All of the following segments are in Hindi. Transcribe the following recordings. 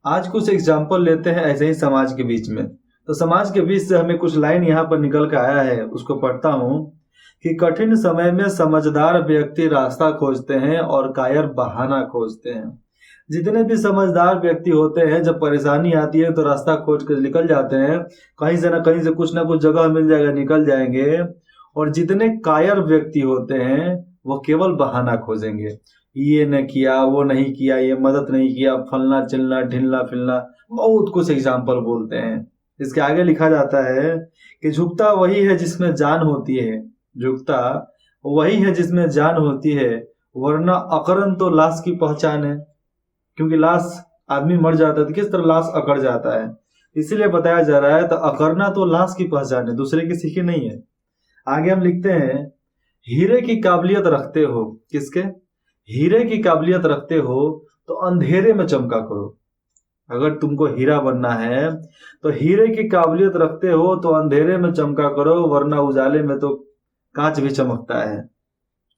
आज कुछ एग्जाम्पल लेते हैं ऐसे ही समाज के बीच में। तो समाज के बीच से हमें कुछ लाइन यहाँ पर निकल कर आया है, उसको पढ़ता हूँ कि कठिन समय में समझदार व्यक्ति रास्ता खोजते हैं और कायर बहाना खोजते हैं। जितने भी समझदार व्यक्ति होते हैं, जब परेशानी आती है तो रास्ता खोज कर निकल जाते हैं, कहीं से कुछ ना कुछ जगह मिल जाएगा, निकल जाएंगे। और जितने कायर व्यक्ति होते हैं वो केवल बहाना खोजेंगे, ये न किया, वो नहीं किया, ये मदद नहीं किया, फलना चिलना ढिलना फिलना, बहुत कुछ एग्जाम्पल बोलते हैं। इसके आगे लिखा जाता है कि झुकता वही है जिसमें जान होती है, झुकता वही है जिसमें जान होती है, वरना अकरन तो लाश की पहचान है। क्योंकि लाश, आदमी मर जाता है तो किस तरह लाश अकड़ जाता है, इसीलिए बताया जा रहा है। तो अकड़ना तो लाश की पहचान है, दूसरे किसी की नहीं है। आगे हम लिखते हैं, हीरे की काबिलियत रखते हो, किसके? हीरे की काबिलियत रखते हो तो अंधेरे में चमका करो। अगर तुमको हीरा बनना है तो हीरे की काबिलियत रखते हो तो अंधेरे में चमका करो, वरना उजाले में तो कांच भी चमकता है।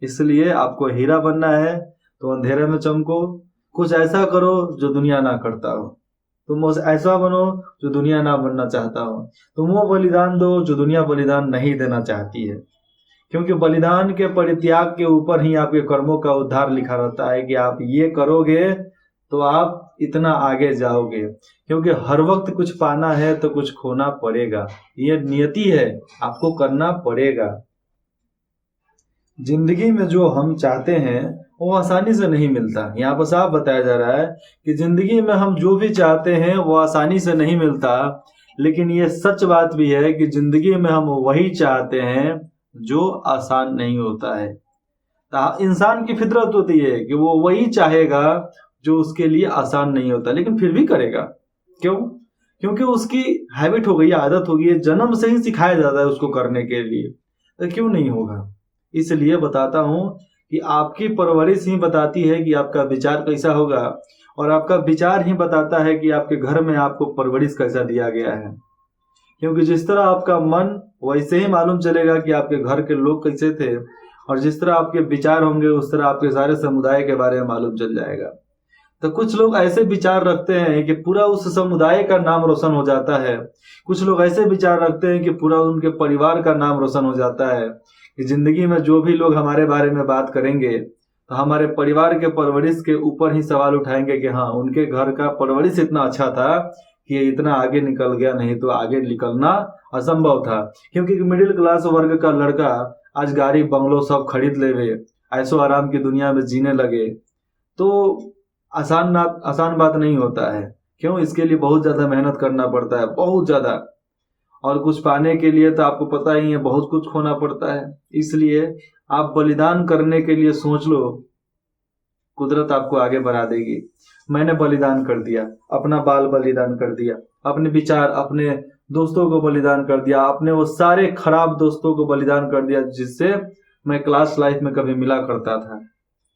इसलिए आपको हीरा बनना है तो अंधेरे में चमको, कुछ ऐसा करो जो दुनिया ना करता हो। तुम ऐसा बनो जो दुनिया ना बनना चाहता हो। तुम वो बलिदान दो जो दुनिया बलिदान नहीं देना चाहती है। क्योंकि बलिदान के परित्याग के ऊपर ही आपके कर्मों का उद्धार लिखा रहता है कि आप ये करोगे तो आप इतना आगे जाओगे। क्योंकि हर वक्त कुछ पाना है तो कुछ खोना पड़ेगा, ये नियति है, आपको करना पड़ेगा। जिंदगी में जो हम चाहते हैं वो आसानी से नहीं मिलता। यहाँ पर साफ बताया जा रहा है कि जिंदगी में हम जो भी चाहते हैं वो आसानी से नहीं मिलता, लेकिन ये सच बात भी है कि जिंदगी में हम वही चाहते हैं जो आसान नहीं होता है। इंसान की फितरत होती है कि वो वही चाहेगा जो उसके लिए आसान नहीं होता, लेकिन फिर भी करेगा। क्यों? क्योंकि उसकी हैबिट हो गई है, आदत हो गई है, जन्म से ही सिखाया जाता है उसको करने के लिए। तो क्यों नहीं होगा? इसलिए बताता हूं कि आपकी परवरिश ही बताती है कि आपका विचार कैसा होगा, और आपका विचार ही बताता है कि आपके घर में आपको परवरिश कैसा दिया गया है। क्योंकि जिस तरह आपका मन, वैसे ही मालूम चलेगा कि आपके घर के लोग कैसे थे, और जिस तरह आपके विचार होंगे उस तरह आपके सारे समुदाय के बारे में मालूम चल जाएगा। तो कुछ लोग ऐसे विचार रखते हैं कि पूरा उस समुदाय का नाम रोशन हो जाता है। कुछ लोग ऐसे विचार रखते हैं कि पूरा उनके परिवार का नाम रोशन हो जाता है, कि जिंदगी में जो भी लोग हमारे बारे में बात करेंगे तो हमारे परिवार के परवरिश के ऊपर ही सवाल उठाएंगे कि हाँ, उनके घर का परवरिश इतना अच्छा था कि ये इतना आगे निकल गया, नहीं तो आगे निकलना असंभव था। क्योंकि मिडिल क्लास वर्ग का लड़का आज गाड़ी बंगलो सब खरीद लेवे, ऐसो आराम की दुनिया में जीने लगे, तो आसान बात नहीं होता है। क्यों? इसके लिए बहुत ज्यादा मेहनत करना पड़ता है, बहुत ज्यादा। और कुछ पाने के लिए तो आपको पता ही है, बहुत कुछ खोना पड़ता है। इसलिए आप बलिदान करने के लिए सोच लो, कुदरत आपको आगे बढ़ा देगी। मैंने बलिदान कर दिया, अपना बाल बलिदान कर दिया, अपने विचार, अपने दोस्तों को बलिदान कर दिया, अपने वो सारे खराब दोस्तों को बलिदान कर दिया जिससे मैं क्लास लाइफ में कभी मिला करता था।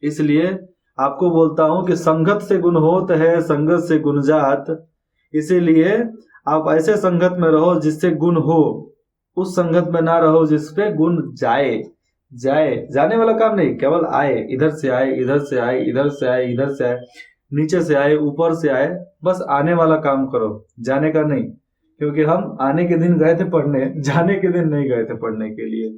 इसलिए आपको बोलता हूं कि संगत से गुण होत है, संगत से गुण जात। इसीलिए आप ऐसे संगत में रहो जिससे गुण हो, उस संगत में ना रहो जिसपे गुण जाने वाला काम नहीं, केवल आए, इधर से आए, इधर से आए, इधर से आए, इधर से आए, नीचे से आए, ऊपर से आए, बस आने वाला काम करो, जाने का नहीं। क्योंकि हम आने के दिन गए थे पढ़ने, जाने के दिन नहीं गए थे पढ़ने के लिए।